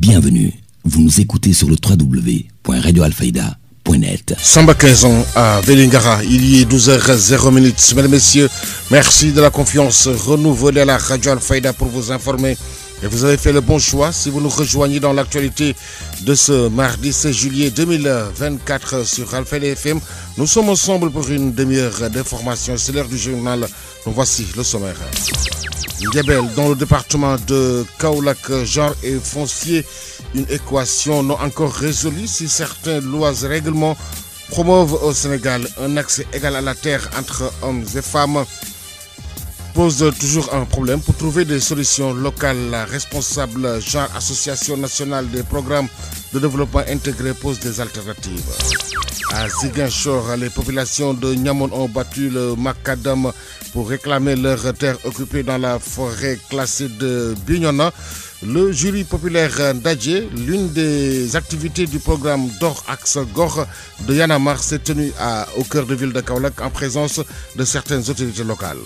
Bienvenue, vous nous écoutez sur le www.radioalfayda.net. Samba 15 ans à Vélingara, il y est 12h00. Mesdames et messieurs, merci de la confiance renouvelée à la Radio Alfayda pour vous informer. Et vous avez fait le bon choix si vous nous rejoignez dans l'actualité de ce mardi 16 juillet 2024 sur Alfayda FM. Nous sommes ensemble pour une demi-heure d'information. C'est l'heure du journal. Donc voici le sommaire. Ndiabel, dans le département de Kaolack, genre et foncier, une équation non encore résolue si certaines lois et règlements promeuvent au Sénégal un accès égal à la terre entre hommes et femmes pose toujours un problème. Pour trouver des solutions locales, la responsable genre Association nationale des programmes de développement intégré pose des alternatives. À Ziguinchor, les populations de Niamon ont battu le macadam pour réclamer leurs terres occupées dans la forêt classée de Bignona. Le jury populaire d'Adjé, l'une des activités du programme d'Or Axe Gor de Yanamar, s'est tenue au cœur de ville de Kaolack en présence de certaines autorités locales.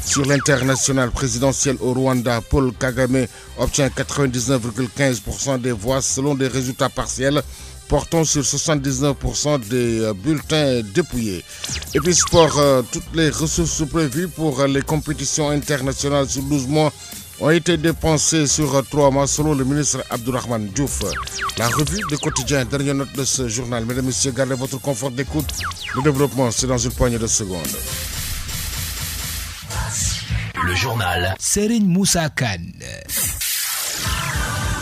Sur l'international présidentiel au Rwanda, Paul Kagame obtient 99,15% des voix selon des résultats partiels portant sur 79% des bulletins dépouillés. Et puis sport, toutes les ressources prévues pour les compétitions internationales sur 12 mois ont été dépensées sur 3 mois selon le ministre Abdourahmane Diouf. La revue de quotidien, dernière note de ce journal. Mesdames et messieurs, gardez votre confort d'écoute. Le développement, c'est dans une poignée de secondes. Le journal Serigne Moussa Kane.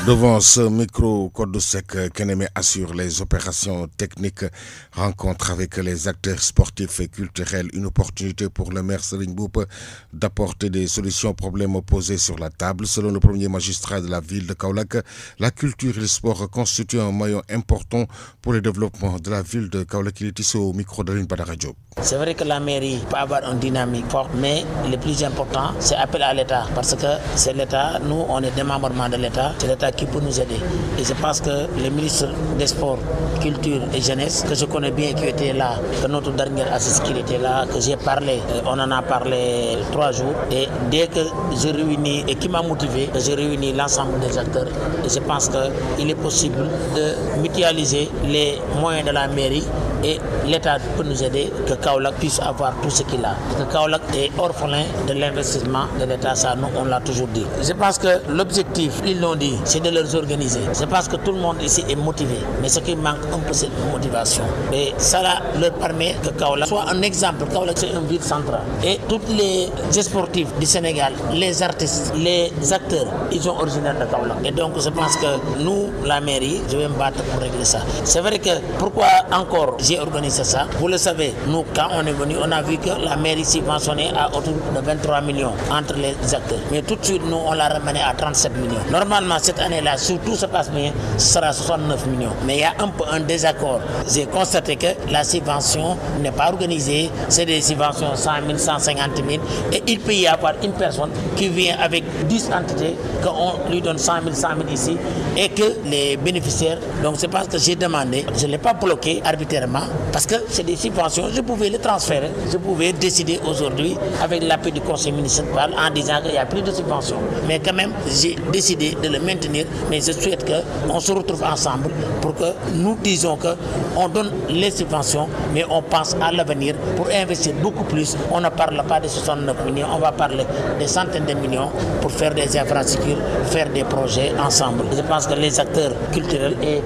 Devant ce micro, Code Sec, Keneme assure les opérations techniques, rencontre avec les acteurs sportifs et culturels, une opportunité pour le maire Serigne Mboup d'apporter des solutions aux problèmes posés sur la table. Selon le premier magistrat de la ville de Kaolack, la culture et le sport constituent un maillon important pour le développement de la ville de Kaolack. Il est ici au micro de Badara Radio. C'est vrai que la mairie peut avoir une dynamique forte, mais le plus important, c'est appel à l'État. Parce que c'est l'État, nous, on est démembrement de l'État, c'est l'État qui peut nous aider. Et je pense que le ministre des Sports, Culture et Jeunesse, que je connais bien, qui était là, que notre dernier assistant qui était là, que j'ai parlé, on en a parlé 3 jours. Et dès que je réunis, et qui m'a motivé, que j'ai réuni l'ensemble des acteurs, et je pense qu'il est possible de mutualiser les moyens de la mairie et l'État peut nous aider, que Kaolack puisse avoir tout ce qu'il a. Parce que Kaolack est orphelin de l'investissement de l'État, ça nous on l'a toujours dit. Je pense que l'objectif, ils l'ont dit, c'est de les organiser. Je pense que tout le monde ici est motivé, mais ce qui manque un peu c'est la motivation. Et ça leur permet que Kaolack soit un exemple. Kaolack c'est une ville centrale. Et tous les sportifs du Sénégal, les artistes, les acteurs, ils sont originaires de Kaolack. Et donc je pense que nous, la mairie, je vais me battre pour régler ça. C'est vrai que pourquoi encore j'ai organisé ça. Vous le savez, nous, quand on est venu, on a vu que la mairie subventionnée à autour de 23 millions entre les acteurs. Mais tout de suite, nous, on l'a ramené à 37 millions. Normalement, cette année-là, si tout se passe bien, ce sera 69 millions. Mais il y a un peu un désaccord. J'ai constaté que la subvention n'est pas organisée. C'est des subventions 100 000, 150 000. Et il peut y avoir une personne qui vient avec 10 entités, qu'on lui donne 100 000 ici, et que les bénéficiaires, donc c'est parce que j'ai demandé, je ne l'ai pas bloqué arbitrairement, parce que c'est des subventions, je pouvais les transférer, je pouvais décider aujourd'hui avec l'appui du conseil municipal en disant qu'il n'y a plus de subventions. Mais quand même, j'ai décidé de le maintenir, mais je souhaite qu'on se retrouve ensemble pour que nous disions qu'on donne les subventions, mais on pense à l'avenir pour investir beaucoup plus. On ne parle pas de 69 millions, on va parler des centaines de millions pour faire des infrastructures, faire des projets ensemble. Je pense que les acteurs culturels et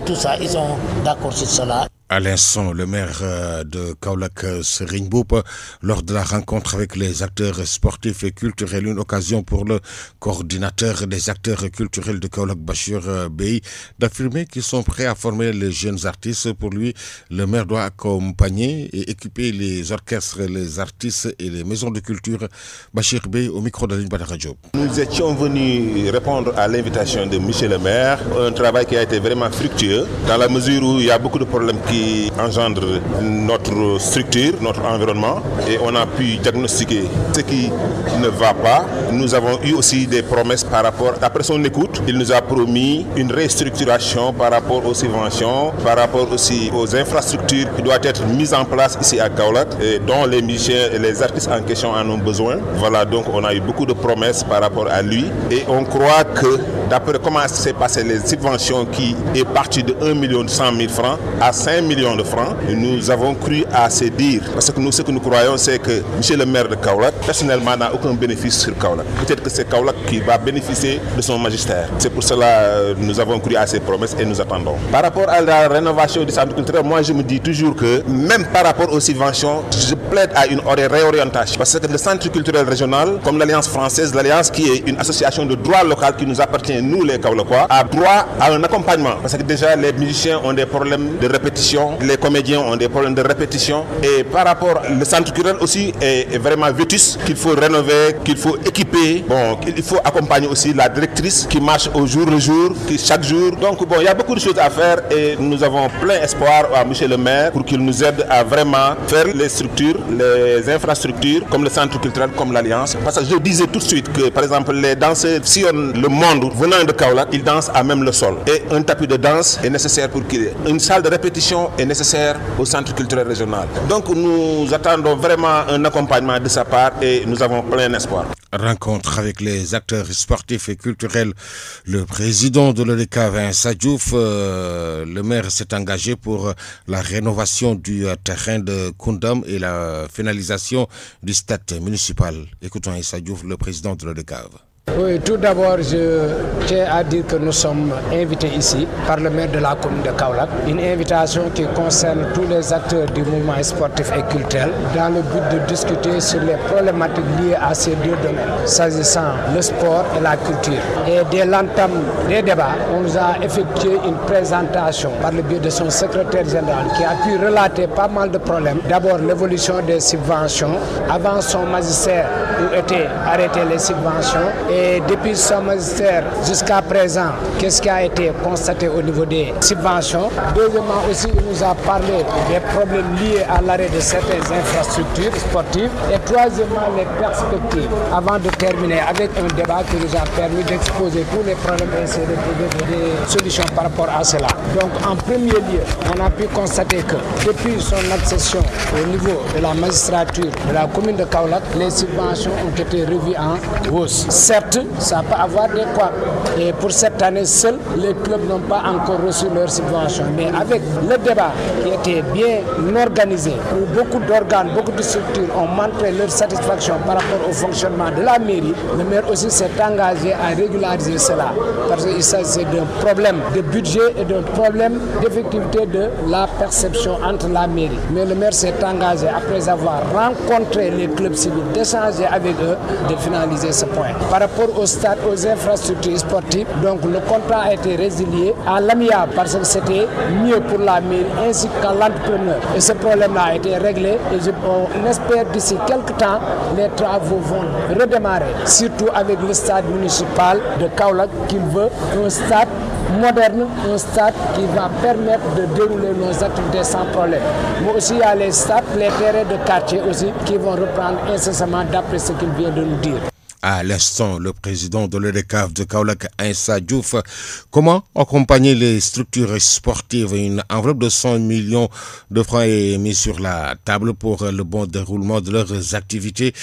tout ça, ils sont d'accord sur cela. À l'instant, le maire de Kaolack, Serigne Mboup, lors de la rencontre avec les acteurs sportifs et culturels, une occasion pour le coordinateur des acteurs culturels de Kaolack, Bachir Bey, d'affirmer qu'ils sont prêts à former les jeunes artistes. Pour lui, le maire doit accompagner et équiper les orchestres, les artistes et les maisons de culture. Bachir Bey, au micro de Badara Radio. Nous étions venus répondre à l'invitation de monsieur le maire, un travail qui a été vraiment fructueux, dans la mesure où il y a beaucoup de problèmes qui engendre notre structure, notre environnement, et on a pu diagnostiquer ce qui ne va pas. Nous avons eu aussi des promesses par rapport, après son écoute, il nous a promis une restructuration par rapport aux subventions, par rapport aussi aux infrastructures qui doivent être mises en place ici à Kaolack, et dont les musiciens et les artistes en question en ont besoin. Voilà, donc on a eu beaucoup de promesses par rapport à lui, et on croit que d'après comment s'est passé les subventions qui est parti de 1 100 000 francs à 5 millions de francs, nous avons cru à se dire, parce que nous, ce que nous croyons, c'est que monsieur le maire de Kaolack, personnellement, n'a aucun bénéfice sur Kaolack. Peut-être que c'est Kaolack qui va bénéficier de son magistère. C'est pour cela que nous avons cru à ces promesses et nous attendons. Par rapport à la rénovation du centre culturel, moi je me dis toujours que même par rapport aux subventions, je plaide à une réorientation. Parce que le centre culturel régional, comme l'Alliance française, l'Alliance qui est une association de droit local qui nous appartient, nous les Kaolackois, a droit à un accompagnement. Parce que déjà les musiciens ont des problèmes de répétition, les comédiens ont des problèmes de répétition. Et par rapport, le centre culturel aussi est vraiment vétus, qu'il faut rénover, qu'il faut équiper. Bon, il faut accompagner aussi la directrice qui marche au jour le jour, qui chaque jour. Donc bon, il y a beaucoup de choses à faire et nous avons plein espoir à monsieur le maire pour qu'il nous aide à vraiment faire les structures, les infrastructures comme le centre culturel, comme l'Alliance. Parce que je disais tout de suite que par exemple les danseurs sillonnent le monde venant de Kaolack, ils dansent à même le sol. Et un tapis de danse est nécessaire pour qu'il y ait. Une salle de répétition est nécessaire au centre culturel régional. Donc nous attendons vraiment un accompagnement de sa part et nous avons plein espoir. Rencontre avec les acteurs sportifs et culturels. Le président de l'ODCAV, Insa Diouf, le maire s'est engagé pour la rénovation du terrain de Koundam et la finalisation du stade municipal. Écoutons Insa Diouf, le président de l'ODCAV. Oui, tout d'abord, je tiens à dire que nous sommes invités ici par le maire de la commune de Kaolack. Une invitation qui concerne tous les acteurs du mouvement sportif et culturel dans le but de discuter sur les problématiques liées à ces deux domaines, s'agissant le sport et la culture. Et dès l'entame des débats, on nous a effectué une présentation par le biais de son secrétaire général qui a pu relater pas mal de problèmes. D'abord, l'évolution des subventions. Avant son magistère, où étaient arrêtées les subventions. Et depuis son magistère jusqu'à présent, qu'est-ce qui a été constaté au niveau des subventions? Deuxièmement aussi, il nous a parlé des problèmes liés à l'arrêt de certaines infrastructures sportives. Et troisièmement, les perspectives. Avant de terminer avec un débat qui nous a permis d'exposer tous les problèmes et essayer de trouver des solutions par rapport à cela. Donc en premier lieu, on a pu constater que depuis son accession au niveau de la magistrature de la commune de Kaolack, les subventions ont été revues en hausse. Certes, ça peut avoir des quoi. Et pour cette année seule, les clubs n'ont pas encore reçu leurs subventions. Mais avec le débat qui était bien organisé, où beaucoup d'organes, beaucoup de structures ont montré leur satisfaction par rapport au fonctionnement de la mairie, le maire aussi s'est engagé à régulariser cela. Parce qu'il s'agit d'un problème de budget et d'un problème d'effectivité de la perception entre la mairie. Mais le maire s'est engagé, après avoir rencontré les clubs civils, d'échanger avec eux, de finaliser ce point. Par rapport au stade, aux infrastructures sportives, donc le contrat a été résilié à l'amiable parce que c'était mieux pour la mairie ainsi qu'à l'entrepreneur. Et ce problème-là a été réglé et on espère d'ici quelques temps, les travaux vont redémarrer, surtout avec le stade municipal de Kaolack qui veut un stade moderne, un stade qui va permettre de dérouler nos activités sans problème. Mais aussi il y a les stades, les terrains de quartier aussi qui vont reprendre incessamment d'après ce qu'il vient de nous dire. À l'instant, le président de l'ODCAV de Kaolack, Insa Diouf, comment accompagner les structures sportives? Une enveloppe de 100 millions de francs est mise sur la table pour le bon déroulement de leurs activités.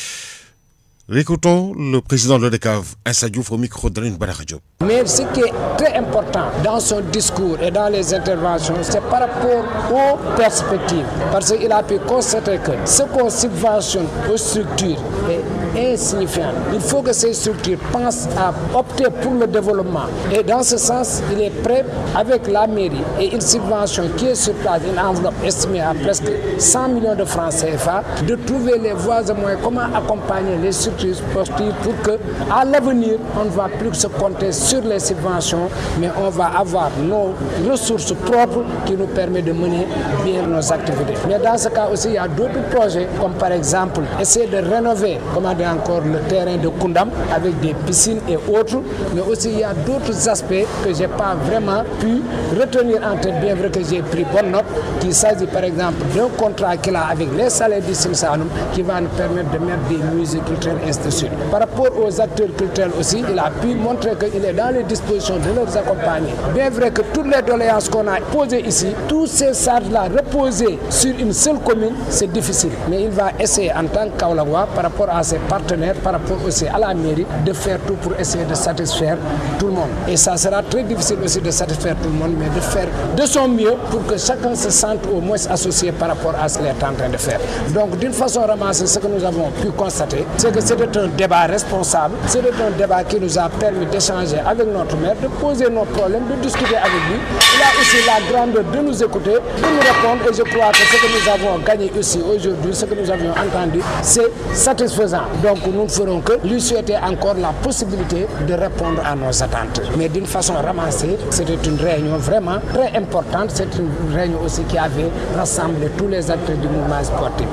Écoutons le président de l'ODCAV, Insa Diouf, au micro de Badara Radio. Mais ce qui est très important dans son discours et dans les interventions, c'est par rapport aux perspectives. Parce qu'il a pu constater que ce qu'on subventionne aux structures est insignifiant. Il faut que ces structures pensent à opter pour le développement. Et dans ce sens, il est prêt avec la mairie et une subvention qui est sur place, une enveloppe estimée à presque 100 millions de francs CFA, de trouver les voies et moyens, comment accompagner les structures sportives pour qu'à l'avenir, on ne va plus se compter sur les subventions, mais on va avoir nos ressources propres qui nous permettent de mener bien nos activités. Mais dans ce cas aussi, il y a d'autres projets, comme par exemple essayer de rénover, comment dire encore, le terrain de Koundam avec des piscines et autres, mais aussi il y a d'autres aspects que je n'ai pas vraiment pu retenir en tête, bien vrai que j'ai pris bonne note, qu'il s'agit par exemple d'un contrat qu'il a avec les salaires du Simsanoum qui va nous permettre de mettre des musées culturels et ainsi de suite. Par rapport aux acteurs culturels aussi, il a pu montrer qu'il est dans les dispositions de les accompagner. Bien vrai que toutes les doléances qu'on a posées ici, tous ces charges-là reposées sur une seule commune, c'est difficile. Mais il va essayer en tant que Kaolackois par rapport à ses partenaires partenaires, par rapport aussi à la mairie, de faire tout pour essayer de satisfaire tout le monde. Et ça sera très difficile aussi de satisfaire tout le monde, mais de faire de son mieux pour que chacun se sente au moins associé par rapport à ce qu'il est en train de faire. Donc d'une façon ramassée, ce que nous avons pu constater, c'est que c'était un débat responsable, c'était un débat qui nous a permis d'échanger avec notre maire, de poser nos problèmes, de discuter avec lui. Il a aussi la grandeur de nous écouter, de nous répondre, et je crois que ce que nous avons gagné aussi aujourd'hui, ce que nous avions entendu, c'est satisfaisant. Donc nous ne ferons que lui souhaiter encore la possibilité de répondre à nos attentes. Mais d'une façon ramassée, c'était une réunion vraiment très importante, c'est une réunion aussi qui avait rassemblé tous les acteurs du mouvement sportif.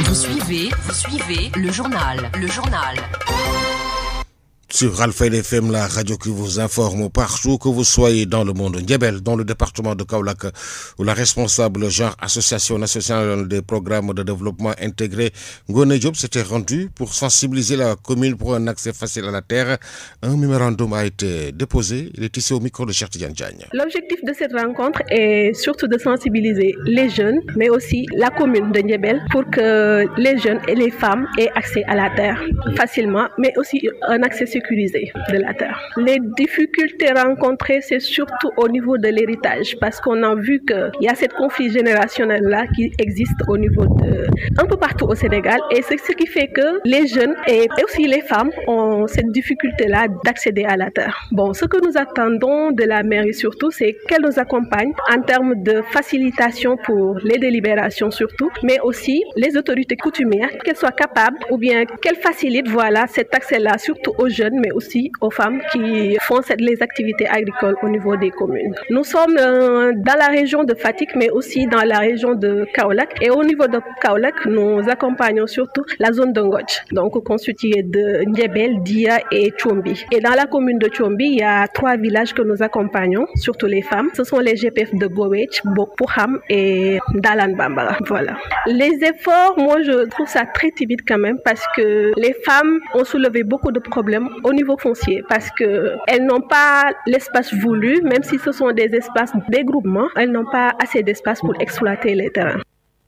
Vous suivez le journal. Sur Alfayda FM, la radio qui vous informe partout que vous soyez dans le monde. Ndiébel, dans le département de Kaolack, où la responsable genre Association nationale des programmes de développement intégré, Ngone Diop, s'était rendue pour sensibiliser la commune pour un accès facile à la terre. Un mémorandum a été déposé. Il est ici au micro de Cheikh Tidiane Diagne. L'objectif de cette rencontre est surtout de sensibiliser les jeunes, mais aussi la commune de Ndiébel, pour que les jeunes et les femmes aient accès à la terre facilement, mais aussi un accès sécurisé de la terre. Les difficultés rencontrées, c'est surtout au niveau de l'héritage, parce qu'on a vu qu'il y a cette conflit générationnel-là qui existe au niveau un peu partout au Sénégal, et c'est ce qui fait que les jeunes et aussi les femmes ont cette difficulté-là d'accéder à la terre. Bon, ce que nous attendons de la mairie surtout, c'est qu'elle nous accompagne en termes de facilitation pour les délibérations surtout, mais aussi les autorités coutumières, qu'elles soient capables ou bien qu'elles facilitent cet accès-là surtout aux jeunes, mais aussi aux femmes qui font les activités agricoles au niveau des communes. Nous sommes dans la région de Fatick, mais aussi dans la région de Kaolack. Et au niveau de Kaolack, nous accompagnons surtout la zone de Ngodj, donc constituée de Ndiébel, Dia et Tchombi. Et dans la commune de Tchombi, il y a 3 villages que nous accompagnons, surtout les femmes. Ce sont les GPF de Gowech, Bokpouham et Dalan Bambara. Voilà. Les efforts, moi je trouve ça très timide quand même, parce que les femmes ont soulevé beaucoup de problèmes au niveau foncier, parce qu'elles n'ont pas l'espace voulu, même si ce sont des espaces des groupements, elles n'ont pas assez d'espace pour exploiter les terrains.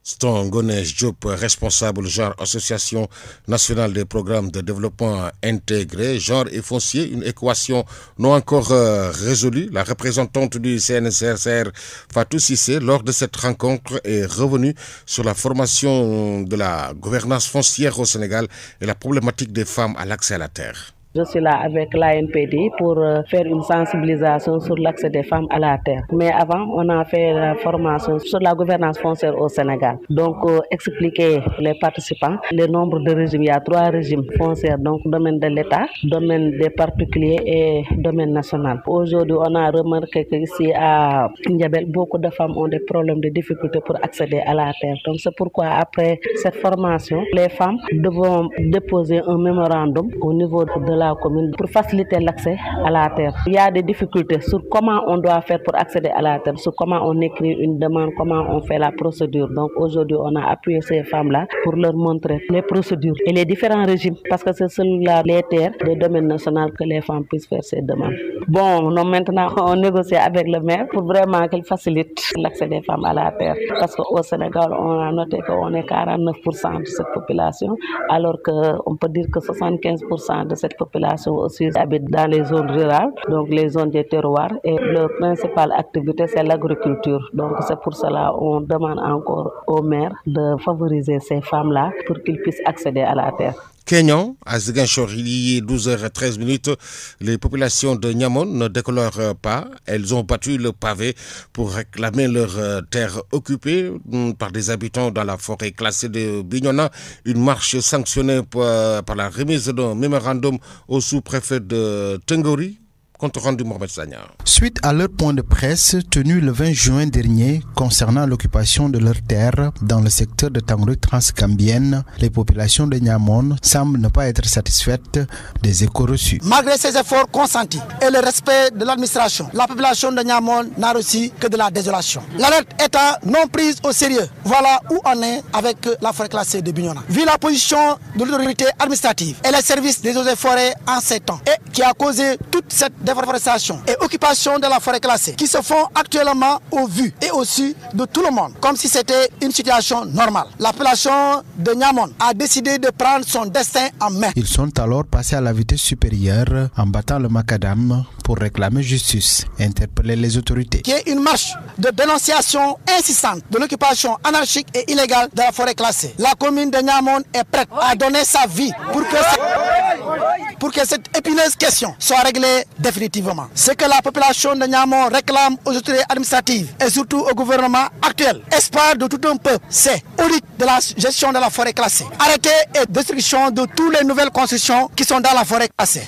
C'est Ngone Diop, responsable genre Association nationale des programmes de développement intégré, genre et foncier, une équation non encore résolue. La représentante du CNCRCR, Fatou Sissé, lors de cette rencontre, est revenue sur la formation de la gouvernance foncière au Sénégal et la problématique des femmes à l'accès à la terre. Je suis là avec l'ANPD pour faire une sensibilisation sur l'accès des femmes à la terre. Mais avant, on a fait la formation sur la gouvernance foncière au Sénégal. Donc, expliquer les participants le nombre de régimes. Il y a 3 régimes foncières, donc domaine de l'État, domaine des particuliers et domaine national. Aujourd'hui, on a remarqué qu'ici à Ndiébel, beaucoup de femmes ont des problèmes de difficultés pour accéder à la terre. Donc, c'est pourquoi après cette formation, les femmes devront déposer un mémorandum au niveau de la commune pour faciliter l'accès à la terre. Il y a des difficultés sur comment on doit faire pour accéder à la terre, sur comment on écrit une demande, comment on fait la procédure. Donc aujourd'hui, on a appuyé ces femmes-là pour leur montrer les procédures et les différents régimes, parce que c'est seulement les terres des domaines nationaux que les femmes puissent faire ces demandes. Bon, nous maintenant, on négocie avec le maire pour vraiment qu'il facilite l'accès des femmes à la terre. Parce qu'au Sénégal, on a noté qu'on est 49% de cette population, alors qu'on peut dire que 75% de cette population aussi habite dans les zones rurales, donc les zones des terroirs, et leur principale activité c'est l'agriculture. Donc c'est pour cela qu'on demande encore au maire de favoriser ces femmes-là pour qu'ils puissent accéder à la terre. Kenyan, à Ziguinchor, il y a 12h13, les populations de Niamone ne décolorent pas. Elles ont battu le pavé pour réclamer leurs terres occupées par des habitants dans la forêt classée de Bignona. Une marche sanctionnée par la remise d'un mémorandum au sous-préfet de Tengori. Compte rendu Mohamed Sagna. Suite à leur point de presse tenu le 20 juin dernier concernant l'occupation de leurs terres dans le secteur de Tangri transgambienne, les populations de Niamone semblent ne pas être satisfaites des échos reçus. Malgré ces efforts consentis et le respect de l'administration, la population de Niamone n'a reçu que de la désolation. L'alerte étant non prise au sérieux, voilà où on est avec la forêt classée de Bignona. Vu la position de l'autorité administrative et les services des eaux et forêts en ces temps et qui a causé toute cette dévastation déforestation et occupation de la forêt classée qui se font actuellement au vu et au su de tout le monde, comme si c'était une situation normale. La population de Niamone a décidé de prendre son destin en main. Ils sont alors passés à la vitesse supérieure en battant le macadam pour réclamer justice, interpeller les autorités. Qui est une marche de dénonciation insistante de l'occupation anarchique et illégale de la forêt classée. La commune de Niamone est prête à donner sa vie pour que cette épineuse question soit réglée définitivement. Ce que la population de Niamone réclame aux autorités administratives et surtout au gouvernement actuel, espoir de tout un peuple, c'est audit de la gestion de la forêt classée. Arrêté et destruction de toutes les nouvelles constructions qui sont dans la forêt classée.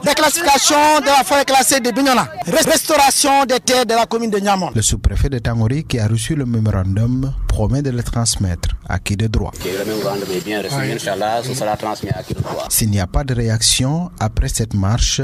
Déclassification de la forêt classée de Bignona. Restauration des terres de la commune de Niamone. Le sous-préfet de Tangori, qui a reçu le mémorandum, promet de le transmettre à qui de droit. S'il n'y a pas de réaction après cette marche,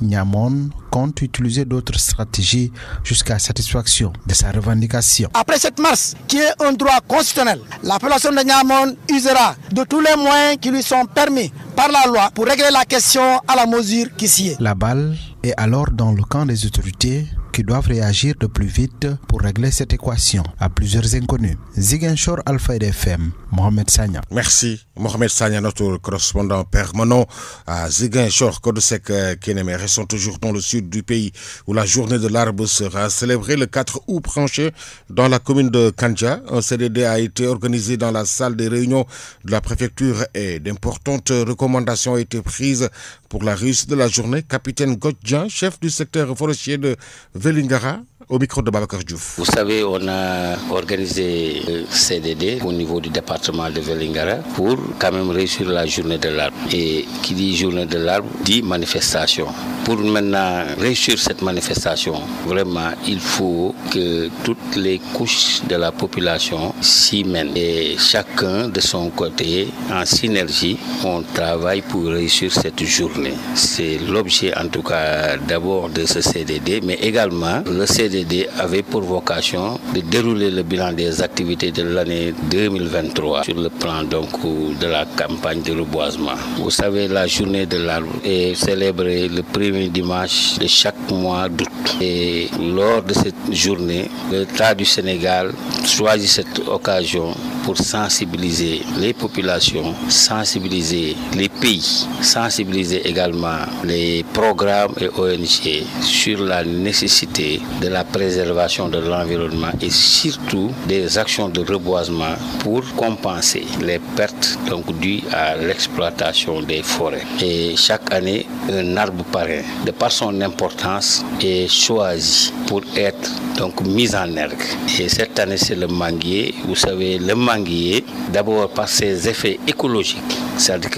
Niamone compte utiliser d'autres stratégies jusqu'à satisfaction de sa revendication. Après cette marche, qui est un droit constitutionnel, la population de Niamone usera de tous les moyens qui lui sont permis par la loi pour régler la question à la mesure qui s'y est. La balle est alors dans le camp des autorités qui doivent réagir de plus vite pour régler cette équation à plusieurs inconnus. Ziguinchor, Alfayda FM, Mohamed Sagna. Merci Mohamed Sagna, notre correspondant permanent à Ziguinchor. Kodosek Kenemé, restons toujours dans le sud du pays où la journée de l'arbre sera célébrée le 4 août prochain dans la commune de Kandja. Un CDD a été organisé dans la salle des réunions de la préfecture et d'importantes recommandations ont été prises pour la réussite de la journée. Capitaine Godjan, chef du secteur forestier de Vélingara, au micro de Babacar Diouf. Vous savez, on a organisé le CDD au niveau du département de Vélingara pour quand même réussir la journée de l'arbre. Et qui dit journée de l'arbre dit manifestation. Pour maintenant réussir cette manifestation, vraiment, il faut que toutes les couches de la population s'y mènent. Et chacun de son côté, en synergie, on travaille pour réussir cette journée. C'est l'objet en tout cas d'abord de ce CDD, mais également le CDD avait pour vocation de dérouler le bilan des activités de l'année 2023 sur le plan donc de la campagne de reboisement. Vous savez, la journée de l'arbre est célébrée le premier dimanche de chaque mois d'août. Et lors de cette journée, l'État du Sénégal choisit cette occasion pour sensibiliser les populations, sensibiliser les pays, sensibiliser également les programmes et ONG sur la nécessité de la préservation de l'environnement et surtout des actions de reboisement pour compenser les pertes donc dues à l'exploitation des forêts. Et chaque année, un arbre parrain, de par son importance, est choisi pour être donc mis en herbe. Et cette année, c'est le manguier. Vous savez, le manguier, d'abord par ses effets écologiques, c'est-à-dire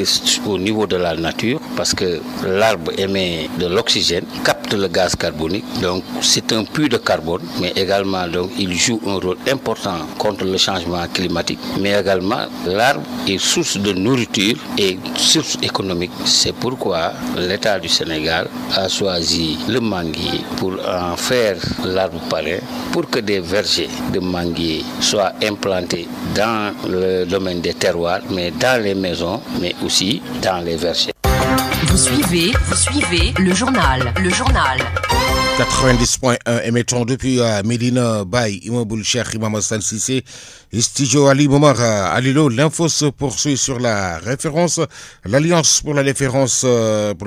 qu'au niveau de la nature, parce que l'arbre émet de l'oxygène, capte le gaz carbonique, donc c'est un puits de carbone, mais également donc il joue un rôle important contre le changement climatique. Mais également l'arbre est source de nourriture et source économique. C'est pourquoi l'État du Sénégal a choisi le manguier pour en faire l'arbre parrain, pour que des vergers de manguier soient implantés dans le domaine des terroirs, mais dans les maisons, mais aussi dans les vergers. Vous suivez le journal. 90.1 émettons depuis Medina Bay, immeuble Cheikh Imam Hassan Cissé, Studio Ali Momar Alilo. L'info se poursuit sur la référence. L'Alliance pour la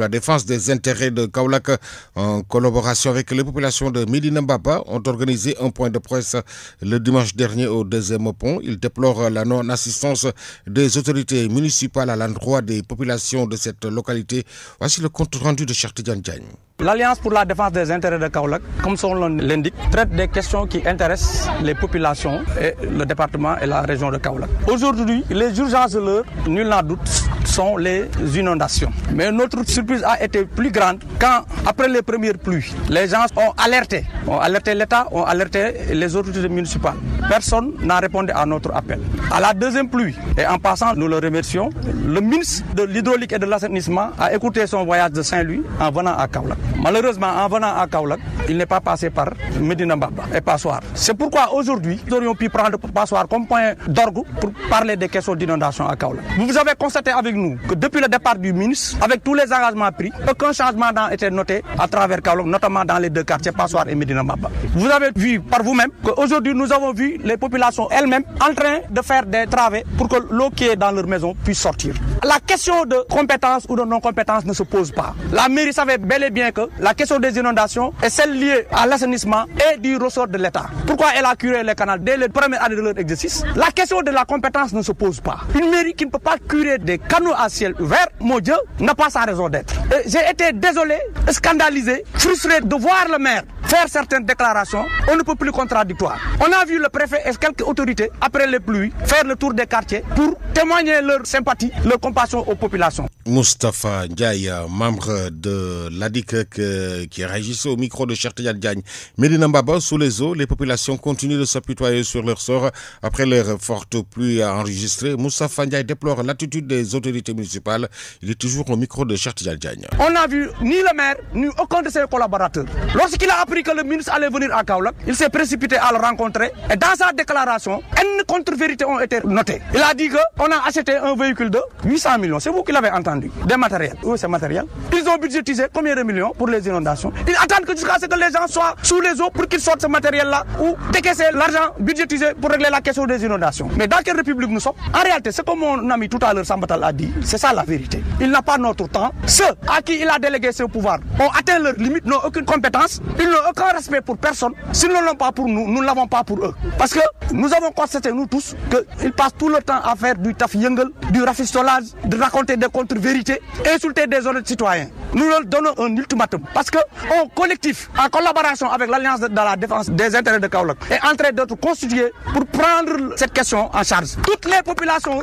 défense des intérêts de Kaolack, en collaboration avec les populations de Medina Baba, ont organisé un point de presse le dimanche dernier au deuxième pont. Ils déplorent la non-assistance des autorités municipales à l'endroit des populations de cette localité. Voici le compte rendu de Cheikh Tidiane Diagne. L'Alliance pour la défense des intérêts de Kaolack, comme son nom l'indique, traite des questions qui intéressent les populations et le département et la région de Kaolack. Aujourd'hui, les urgences de l'heure, nul n'en doute, sont les inondations. Mais notre surprise a été plus grande quand, après les premières pluies, les gens ont alerté l'État, ont alerté les autorités municipales. Personne n'a répondu à notre appel. À la deuxième pluie, et en passant, nous le remercions, le ministre de l'Hydraulique et de l'Assainissement a écouté son voyage de Saint-Louis en venant à Kaolack. Malheureusement, en venant à Kaolack, il n'est pas passé par Medina Mbaba et Passoir. C'est pourquoi aujourd'hui, nous aurions pu prendre Passoir comme point d'orgue pour parler des questions d'inondation à Kaolack. Vous avez constaté avec nous que depuis le départ du ministre, avec tous les engagements pris, aucun changement n'a été noté à travers Kaolack, notamment dans les deux quartiers Passoir et Medina Mbaba. Vous avez vu par vous-même qu'aujourd'hui nous avons vu les populations elles-mêmes en train de faire des travées pour que l'eau qui est dans leur maison puisse sortir. La question de compétence ou de non-compétence ne se pose pas. La mairie savait bel et bien que la question des inondations est celle liée à l'assainissement et du ressort de l'État. Pourquoi elle a curé les canaux dès les premières années de leur exercice? La question de la compétence ne se pose pas. Une mairie qui ne peut pas curer des canaux à ciel ouvert, mon Dieu, n'a pas sa raison d'être. J'ai été désolé, scandalisé, frustré de voir le maire faire certaines déclarations, on ne peut plus contradictoires. On a vu le préfet et quelques autorités, après les pluies, faire le tour des quartiers pour témoigner leur sympathie, leur compassion aux populations. Moustapha Ndiaye, membre de l'ADIC qui réagissait au micro de Cheikh Tidiane Diagne. Medina Mbaba, sous les eaux, les populations continuent de s'apitoyer sur leur sort après les fortes pluies enregistrées. Moustapha Ndiaye déplore l'attitude des autorités municipales. Il est toujours au micro de Cheikh Tidiane Diagne. On n'a vu ni le maire, ni aucun de ses collaborateurs. Lorsqu'il a appris que le ministre allait venir à Kaolack, il s'est précipité à le rencontrer et dans sa déclaration, une contre-vérité ont été notées. Il a dit qu'on a acheté un véhicule de 800 millions. C'est vous qui l'avez entendu. Des matériels. Où est ce matériel? Ils ont budgétisé combien de millions pour les inondations? Ils attendent que jusqu'à ce que les gens soient sous les eaux pour qu'ils sortent ce matériel-là ou décaisser l'argent budgétisé pour régler la question des inondations. Mais dans quelle république nous sommes? En réalité, ce que mon ami tout à l'heure Sambatal a dit, c'est ça la vérité. Il n'a pas notre temps. Ceux à qui il a délégué ce pouvoir ont atteint leurs limites, n'ont aucune compétence, ils n'ont aucun respect pour personne. S'ils ne l'ont pas pour nous, nous ne l'avons pas pour eux. Parce que nous avons constaté, nous tous, qu'ils passent tout le temps à faire du taf yengel, du rafistolage, de raconter des contre-vérités, insulter des honnêtes citoyens. Nous leur donnons un ultimatum. Parce que un collectif, en collaboration avec l'Alliance de la défense des intérêts de Kaolack, est en train d'être constitué pour prendre cette question en charge. Toutes les populations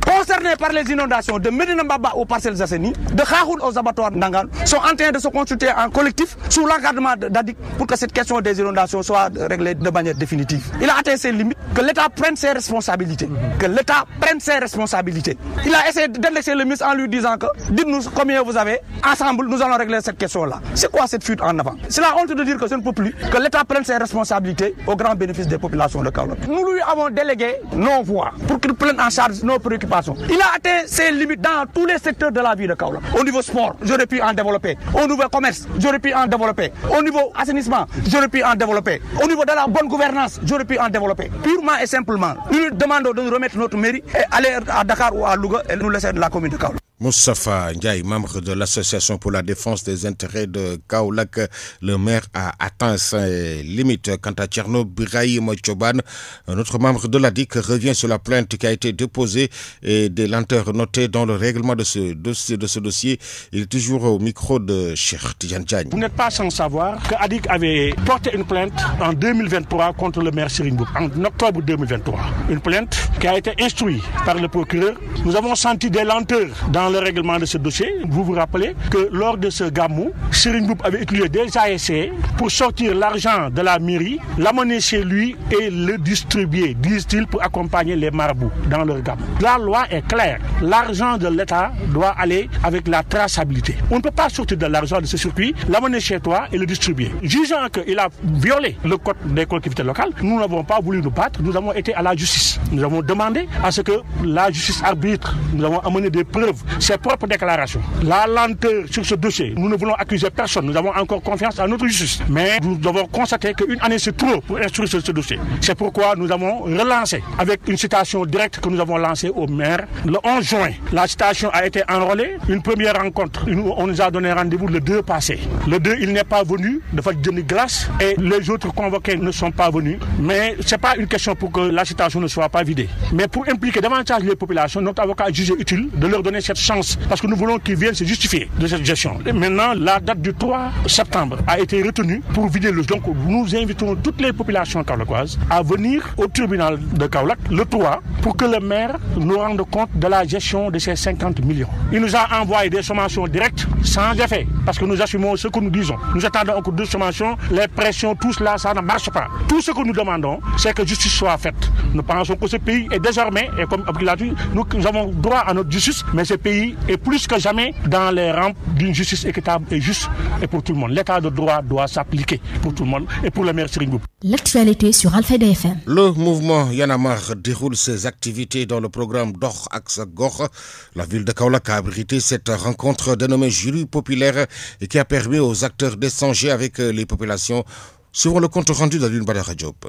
concernés par les inondations de Medina Mbaba aux Parcelles Assainies, de Khahoun aux abattoirs Ndangan, sont en train de se consulter en collectif sous l'encadrement d'ADIC pour que cette question des inondations soit réglée de manière définitive. Il a atteint ses limites, que l'État prenne ses responsabilités. Que l'État prenne ses responsabilités. Il a essayé de laisser le ministre en lui disant que dites-nous combien vous avez, ensemble nous allons régler cette question-là. C'est quoi cette fuite en avant? C'est la honte de dire que je ne peux plus, que l'État prenne ses responsabilités au grand bénéfice des populations de Kaolack. Nous lui avons délégué nos voix pour qu'il prenne en charge nos préoccupations. Il a atteint ses limites dans tous les secteurs de la vie de Kaolack. Au niveau sport, j'aurais pu en développer. Au niveau commerce, j'aurais pu en développer. Au niveau assainissement, j'aurais pu en développer. Au niveau de la bonne gouvernance, j'aurais pu en développer. Purement et simplement, nous lui demandons de nous remettre notre mairie et aller à Dakar ou à Louga et nous laisser de la commune de Kaolack. Moustapha Ndiaye, membre de l'Association pour la défense des intérêts de Kaolack, le maire a atteint ses limites. Quant à Tcherno Birahim Choban, un autre membre de l'ADIC, revient sur la plainte qui a été déposée et des lenteurs notées dans le règlement de ce dossier. Il est toujours au micro de Cheikh Tidiane Diagne. Vous n'êtes pas sans savoir que ADIC avait porté une plainte en 2023 contre le maire Serigne Mboup, en octobre 2023. Une plainte qui a été instruite par le procureur. Nous avons senti des lenteurs dans le règlement de ce dossier. Vous vous rappelez que lors de ce gamou, Serigne Mboup avait utilisé des ASC pour sortir l'argent de la mairie, l'amener chez lui et le distribuer, disent-ils, pour accompagner les marabouts dans leur gamou. La loi est claire. L'argent de l'État doit aller avec la traçabilité. On ne peut pas sortir de l'argent de ce circuit, l'amener chez toi et le distribuer. Jugeant qu'il a violé le code des collectivités locales, nous n'avons pas voulu nous battre, nous avons été à la justice. Nous avons demandé à ce que la justice arbitre. Nous avons amené des preuves, ses propres déclarations. La lenteur sur ce dossier, nous ne voulons accuser personne, nous avons encore confiance à notre justice. Mais nous avons constaté qu'une année c'est trop pour instruire ce dossier. C'est pourquoi nous avons relancé avec une citation directe que nous avons lancée au maire le 11 juin. La citation a été enrôlée, une première rencontre, on nous a donné rendez-vous le 2 passé. Le 2, il n'est pas venu, de fait de glace, et les autres convoqués ne sont pas venus. Mais ce n'est pas une question pour que la citation ne soit pas vidée. Mais pour impliquer davantage les populations, notre avocat a jugé utile de leur donner cette chance, parce que nous voulons qu'ils viennent se justifier de cette gestion. Et maintenant, la date du 3 septembre a été retenue pour vider le... Donc, nous invitons toutes les populations kaolackoises à venir au tribunal de Kaolack le 3 pour que le maire nous rende compte de la gestion de ces 50 millions. Il nous a envoyé des sommations directes sans effet, parce que nous assumons ce que nous disons. Nous attendons encore deux sommations, les pressions, tout cela, ça ne marche pas. Tout ce que nous demandons, c'est que justice soit faite. Nous pensons que ce pays est désormais, et comme il a dit, nous avons droit à notre justice, mais ce pays pays est plus que jamais dans les rampes d'une justice équitable et juste et pour tout le monde. L'état de droit doit s'appliquer pour tout le monde et pour le maire Serigne Mboup. L'actualité sur Alfayda FM. Le mouvement Y en a marre déroule ses activités dans le programme Dox ak Sa Gox. La ville de Kaolack a abrité cette rencontre dénommée Jury populaire et qui a permis aux acteurs d'échanger avec les populations. Suivant le compte rendu d'Alioune Badara Diop.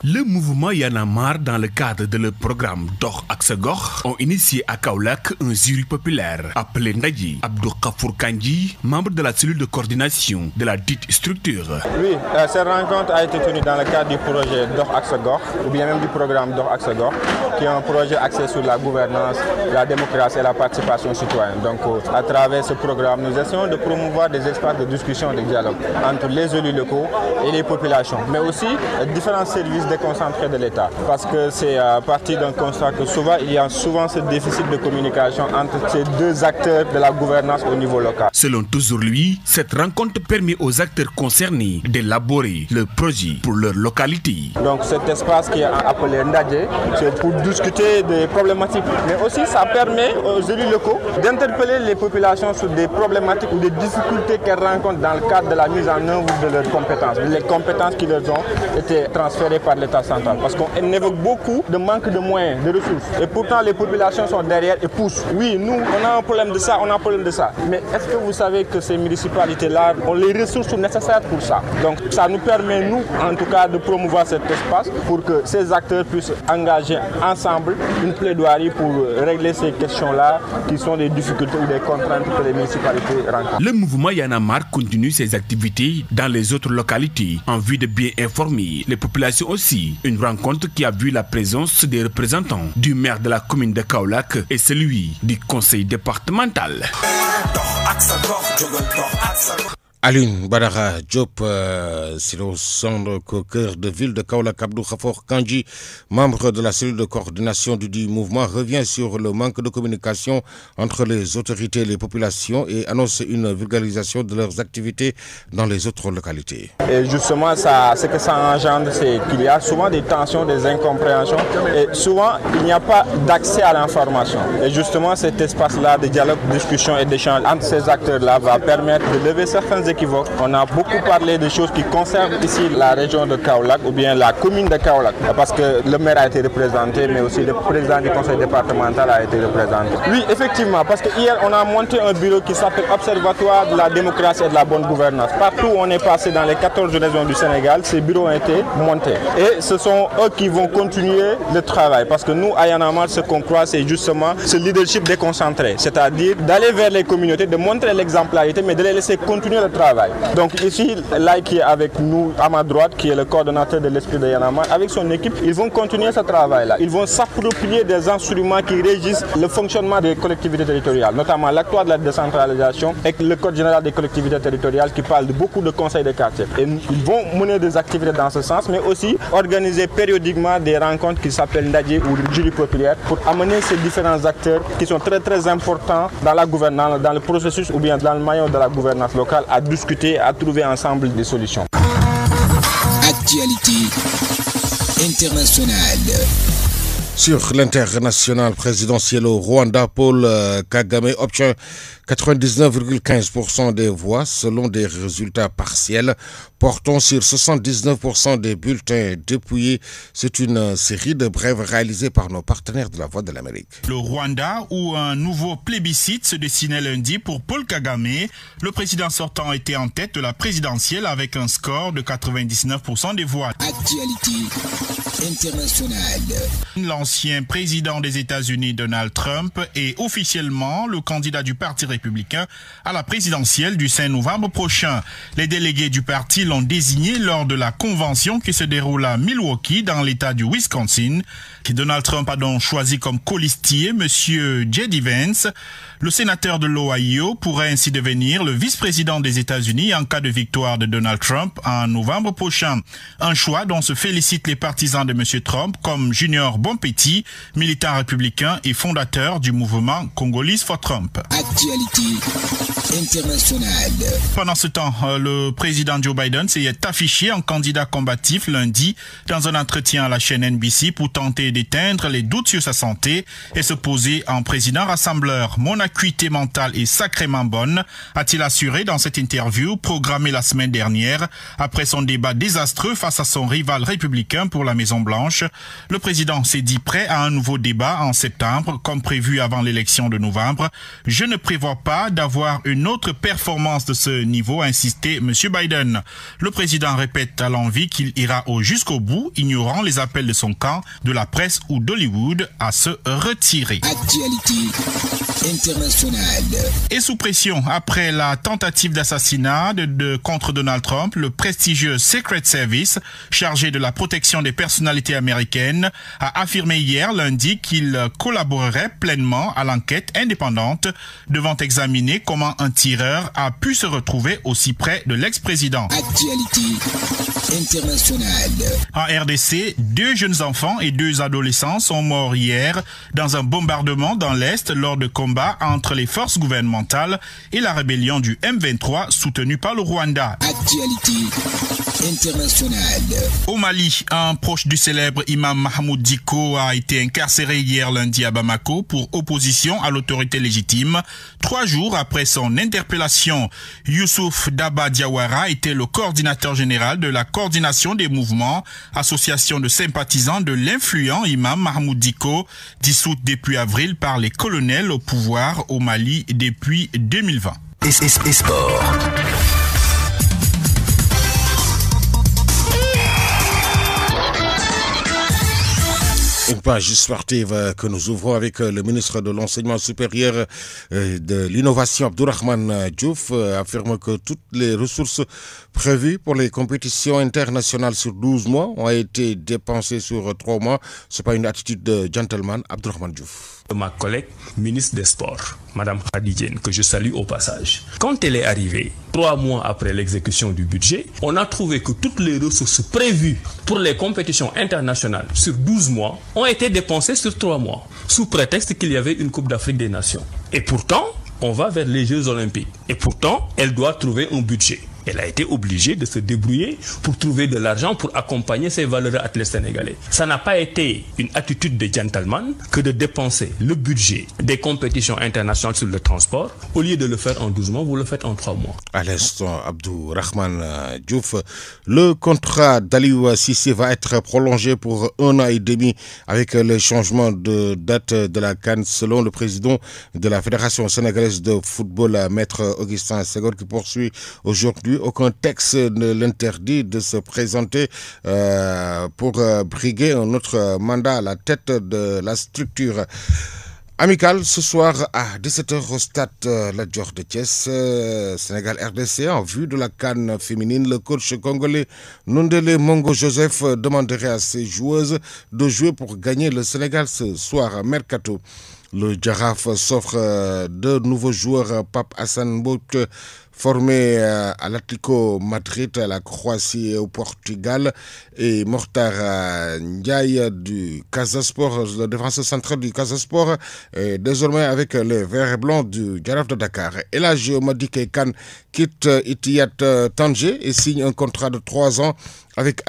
Le mouvement Y en a marre, dans le cadre de le programme Dox ak Sa Gox, ont initié à Kaolack un jury populaire appelé Ndadji. Abdou Khafour Kandji, membre de la cellule de coordination de la dite structure. Oui, cette rencontre a été tenue dans le cadre du projet Dox ak Sa Gox, ou bien même du programme Dox ak Sa Gox, qui est un projet axé sur la gouvernance, la démocratie et la participation citoyenne. Donc, à travers ce programme, nous essayons de promouvoir des espaces de discussion et de dialogue entre les élus locaux et les populations, mais aussi différents services déconcentrés de l'État. Parce que c'est à partir d'un constat que souvent, il y a souvent ce déficit de communication entre ces deux acteurs de la gouvernance au niveau local. Selon toujours lui, cette rencontre permet aux acteurs concernés d'élaborer le projet pour leur localité. Donc cet espace qui est appelé Ndadji, c'est pour discuter des problématiques, mais aussi ça permet aux élus locaux d'interpeller les populations sur des problématiques ou des difficultés qu'elles rencontrent dans le cadre de la mise en œuvre de leurs compétences, les compétences qui leur ont été transférées par l'État central. Parce qu'on évoque beaucoup de manque de moyens, de ressources. Et pourtant, les populations sont derrière et poussent. Oui, nous, on a un problème de ça, on a un problème de ça. Mais est-ce que vous savez que ces municipalités-là ont les ressources nécessaires pour ça? Donc, ça nous permet, nous, en tout cas, de promouvoir cet espace pour que ces acteurs puissent engager ensemble une plaidoirie pour régler ces questions-là qui sont des difficultés ou des contraintes que les municipalités rencontrent. Le mouvement Y en a marre continue ses activités dans les autres localités en vue de bien informer les populations aussi. Une rencontre qui a vu la présence des représentants du maire de la commune de Kaolack et celui du conseil départemental. Alioune Badara Diop, c'est au centre cœur de ville de Kaolack. Abdou Khafour Kandji, membre de la cellule de coordination du mouvement, revient sur le manque de communication entre les autorités et les populations et annonce une vulgarisation de leurs activités dans les autres localités. Et justement, ce que ça engendre, c'est qu'il y a souvent des tensions, des incompréhensions et souvent il n'y a pas d'accès à l'information. Et justement, cet espace-là de dialogue, de discussion et d'échange entre ces acteurs-là va permettre de lever certains équivoques. On a beaucoup parlé de choses qui concernent ici la région de Kaolack ou bien la commune de Kaolack, parce que le maire a été représenté, mais aussi le président du conseil départemental a été représenté. Oui, effectivement, parce que hier on a monté un bureau qui s'appelle Observatoire de la démocratie et de la bonne gouvernance. Partout où on est passé dans les 14 régions du Sénégal, ces bureaux ont été montés. Et ce sont eux qui vont continuer le travail, parce que nous, à Y en a marre, ce qu'on croit, c'est justement ce leadership déconcentré, c'est-à-dire d'aller vers les communautés, de montrer l'exemplarité, mais de les laisser continuer le travail. Donc ici, là qui est avec nous à ma droite, qui est le coordonnateur de l'esprit de Y en a marre, avec son équipe, ils vont continuer ce travail-là. Ils vont s'approprier des instruments qui régissent le fonctionnement des collectivités territoriales, notamment l'acte de la décentralisation et le code général des collectivités territoriales qui parle de beaucoup de conseils de quartier. Et ils vont mener des activités dans ce sens, mais aussi organiser périodiquement des rencontres qui s'appellent Ndadji ou jury populaire pour amener ces différents acteurs qui sont très très importants dans la gouvernance, dans le processus ou bien dans le maillon de la gouvernance locale à discuter, à trouver ensemble des solutions. Actualité internationale. Sur l'international présidentiel au Rwanda, Paul Kagame obtient 99,15% des voix selon des résultats partiels portant sur 79% des bulletins dépouillés. C'est une série de brèves réalisées par nos partenaires de la Voix de l'Amérique. Le Rwanda, où un nouveau plébiscite se dessinait lundi pour Paul Kagame, le président sortant était en tête de la présidentielle avec un score de 99% des voix. Actualité internationale. L'ancien président des États-Unis Donald Trump est officiellement le candidat du Parti républicain à la présidentielle du 5 novembre prochain. Les délégués du parti l'ont désigné lors de la convention qui se déroule à Milwaukee dans l'État du Wisconsin. Donald Trump a donc choisi comme colistier M. J.D. Vance. Le sénateur de l'Ohio pourrait ainsi devenir le vice-président des États-Unis en cas de victoire de Donald Trump en novembre prochain. Un choix dont se félicitent les partisans de M. Trump comme Junior Bonpetit, militant républicain et fondateur du mouvement Congolese for Trump. Actualité internationale. Pendant ce temps, le président Joe Biden s'est affiché en candidat combatif lundi dans un entretien à la chaîne NBC pour tenter d'éteindre les doutes sur sa santé et se poser en président rassembleur. Mon acuité mentale est sacrément bonne, a-t-il assuré dans cette interview programmée la semaine dernière après son débat désastreux face à son rival républicain pour la Maison-Blanche. Le président s'est dit prêt à un nouveau débat en septembre, comme prévu avant l'élection de novembre. Je ne prévois pas d'avoir une autre performance de ce niveau, a insisté M. Biden. Le président répète à l'envi qu'il ira jusqu'au bout, ignorant les appels de son camp, de la presse ou d'Hollywood à se retirer. Actualité internationale. Et sous pression, après la tentative d'assassinat contre Donald Trump, le prestigieux Secret Service, chargé de la protection des personnalités américaines, a affirmé hier lundi qu'il collaborerait pleinement à l'enquête indépendante devant examiner comment un tireur a pu se retrouver aussi près de l'ex-président. Actualité internationale. En RDC, 2 jeunes enfants et 2 adolescents sont morts hier dans un bombardement dans l'Est lors de combats entre les forces gouvernementales et la rébellion du M23 soutenue par le Rwanda. Actualité internationale. Au Mali, un proche du célèbre imam Mahmoud Dicko a été incarcéré hier lundi à Bamako pour opposition à l'autorité légitime. 3 jours après son interpellation, Youssouf Daba Diawara était le coordinateur général de la coordination des mouvements, association de sympathisants de l'influent imam Mahmoud Dicko, dissoute depuis avril par les colonels au pouvoir au Mali depuis 2020. Et sport. Une page sportive que nous ouvrons avec le ministre de l'Enseignement supérieur et de l'Innovation, Abdourahmane Diouf, affirme que toutes les ressources prévues pour les compétitions internationales sur 12 mois ont été dépensées sur 3 mois. Ce n'est pas une attitude de gentleman. Abdourahmane Diouf. Ma collègue ministre des Sports, Madame Khadidjen, que je salue au passage. Quand elle est arrivée, 3 mois après l'exécution du budget, on a trouvé que toutes les ressources prévues pour les compétitions internationales sur 12 mois ont été dépensées sur 3 mois, sous prétexte qu'il y avait une Coupe d'Afrique des Nations. Et pourtant, on va vers les Jeux Olympiques. Et pourtant, elle doit trouver un budget. Elle a été obligée de se débrouiller pour trouver de l'argent pour accompagner ses valeureux athlètes sénégalais. Ça n'a pas été une attitude de gentleman que de dépenser le budget des compétitions internationales sur le transport. Au lieu de le faire en 12 mois, vous le faites en 3 mois. À l'instant, Abdourahmane Diouf, le contrat d'Aliou Cissé va être prolongé pour 1 an et demi avec le changement de date de la CAN selon le président de la Fédération sénégalaise de football, Maître Augustin Senghor, qui poursuit aujourd'hui. Aucun texte ne l'interdit de se présenter pour briguer un autre mandat à la tête de la structure. Amical ce soir à 17h au stade Lat Dior de Thiès, Sénégal-RDC en vue de la CAN féminine. Le coach congolais Nondele Mongo Joseph demanderait à ses joueuses de jouer pour gagner le Sénégal ce soir à Mercato. Le Jaraaf s'offre 2 nouveaux joueurs, Pape Hassan Bout, formé à l'Atlético Madrid, à la Croatie et au Portugal, et Mortar Ndiaye du Casa Sport, le défenseur central du Casa Sport, et désormais avec les Verts et Blancs du Jaraaf de Dakar. Et là, Madické Kane quitte Etihad Tanger et signe un contrat de 3 ans avec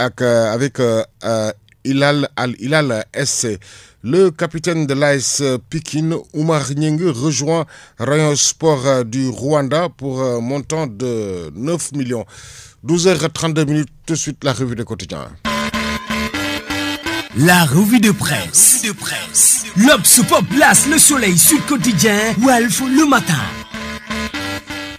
Hilal Al-Hilal SC. Le capitaine de l'AS Pikine, Oumar Nyingue, rejoint Rayon Sport du Rwanda pour un montant de 9 millions. 12h32, tout de suite la revue de quotidien. La revue de presse. L'Obs, Pop, Las, Le Soleil, Sud Quotidien, Walf, Le Matin.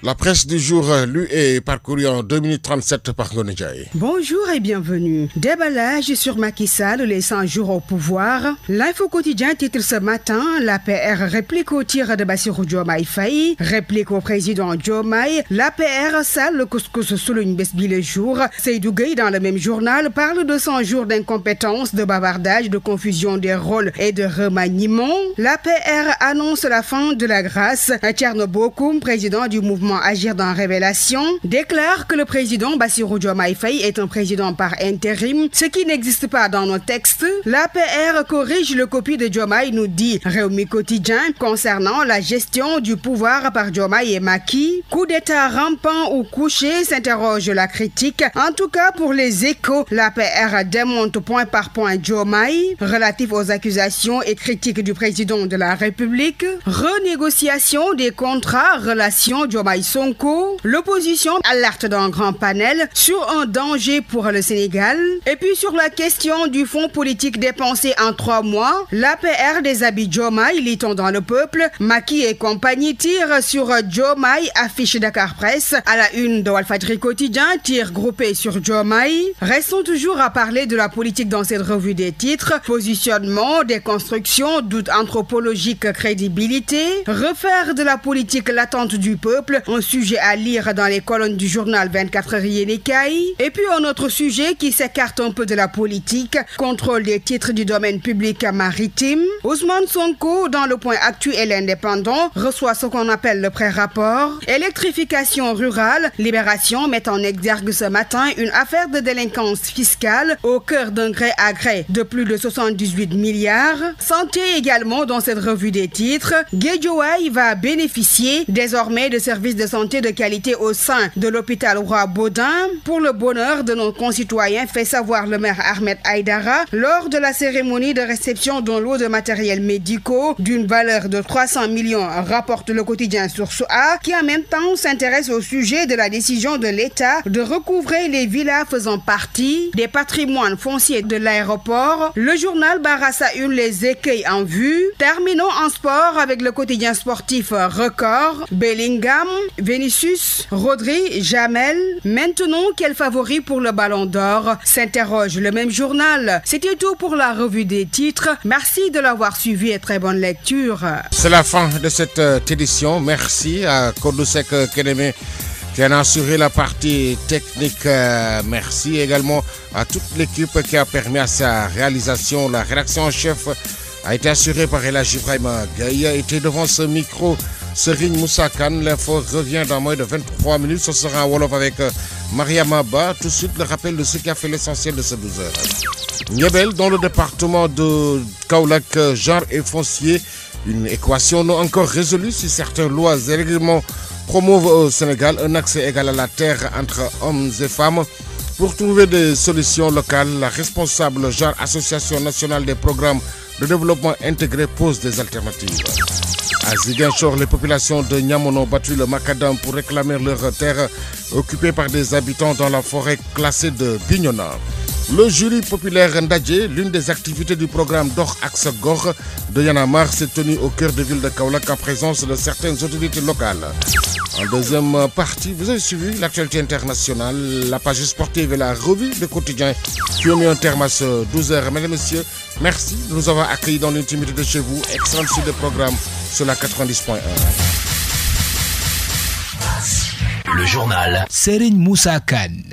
La presse du jour, lue et parcourue en 2 minutes 37 par Gonedjaï. Bonjour et bienvenue. Déballage sur Macky Sall, les 100 jours au pouvoir. L'Info Quotidien titre ce matin, l'APR réplique au tir de Bassirou Diomaye Faye, réplique au président Diomaye, l'APR Sall, le couscous souligne Besbi le jour. Seydou Gueye, dans le même journal, parle de 100 jours d'incompétence, de bavardage, de confusion des rôles et de remaniement. L'APR annonce la fin de la grâce. Thierno Bokoum, président du mouvement mouvement Agir dans Révélation déclare que le président Bassirou Diomaye Faye est un président par intérim, ce qui n'existe pas dans nos textes. L'APR corrige le copie de Diomaye, nous dit Rewmi Quotidien, concernant la gestion du pouvoir par Diomaye et Macky. Coup d'état rampant ou couché, s'interroge la critique. En tout cas, pour les Échos, l'APR démonte point par point Diomaye, relatif aux accusations et critiques du président de la République. Renégociation des contrats, relations Diomaye-Sonko. L'opposition alerte d'un grand panel sur un danger pour le Sénégal. Et puis sur la question du fonds politique dépensé en 3 mois, l'APR déshabille Diomaye, lit-on dans Le Peuple. Macky et compagnie tirent sur Diomaye, affiche Dakar Presse. À la une de Walfadjri Quotidien, tir groupé sur Diomaye. Restons toujours à parler de la politique dans cette revue des titres. Positionnement, déconstruction, doute anthropologique, crédibilité. Refaire de la politique l'attente du peuple, un sujet à lire dans les colonnes du journal 24 Yénékaï. Et puis un autre sujet qui s'écarte un peu de la politique, contrôle des titres du domaine public maritime. Ousmane Sonko, dans Le Point Actu et l'Indépendant, reçoit ce qu'on appelle le pré-rapport. Électrification rurale, Libération met en exergue ce matin une affaire de délinquance fiscale au cœur d'un gré à gré de plus de 78 milliards. Santé également dans cette revue des titres. Guédiawaye va bénéficier désormais de services de santé de qualité au sein de l'hôpital Roi-Baudin. Pour le bonheur de nos concitoyens, fait savoir le maire Ahmed Aïdara lors de la cérémonie de réception d'un lot de matériels médicaux d'une valeur de 300 millions, rapporte le quotidien Source A, qui en même temps s'intéresse au sujet de la décision de l'État de recouvrer les villas faisant partie des patrimoines fonciers de l'aéroport. Le journal barre à sa une les écueils en vue. Terminons en sport avec le quotidien sportif Record. Bellingham, Vinicius, Rodri, Jamel. Maintenant, quel favori pour le Ballon d'Or? S'interroge le même journal. C'était tout pour la revue des titres. Merci de l'avoir suivi et très bonne lecture. C'est la fin de cette édition. Merci à Kodosek Keneme qui a assuré la partie technique. Merci également à toute l'équipe qui a permis à sa réalisation. La rédaction en chef a été assurée par Elhadji Ibrahima Gaye. Était devant ce micro Serigne Moussa Kane. L'info revient dans moins de 23 minutes. Ce sera en Wolof avec Mariama Ba. Tout de suite, le rappel de ce qui a fait l'essentiel de ces 12 heures. Niébel, dans le département de Kaolack, genre et foncier. Une équation non encore résolue si certaines lois et règlements promouvent au Sénégal un accès égal à la terre entre hommes et femmes. Pour trouver des solutions locales, la responsable genre Association nationale des programmes de développement intégré pose des alternatives. À Ziguinchor, les populations de Niamone ont battu le macadam pour réclamer leur terre occupée par des habitants dans la forêt classée de Bignona. Le jury populaire Ndadje, l'une des activités du programme Dor Axe Gor de Yanamar, s'est tenu au cœur de ville de Kaolack en présence de certaines autorités locales. En deuxième partie, vous avez suivi l'actualité internationale, la page sportive et la revue de quotidien qui ont mis un terme à ce 12h. Mesdames et messieurs, merci de nous avoir accueillis dans l'intimité de chez vous. Excellent suite de programme sur la 90.1. Le journal Serigne Moussa Kane.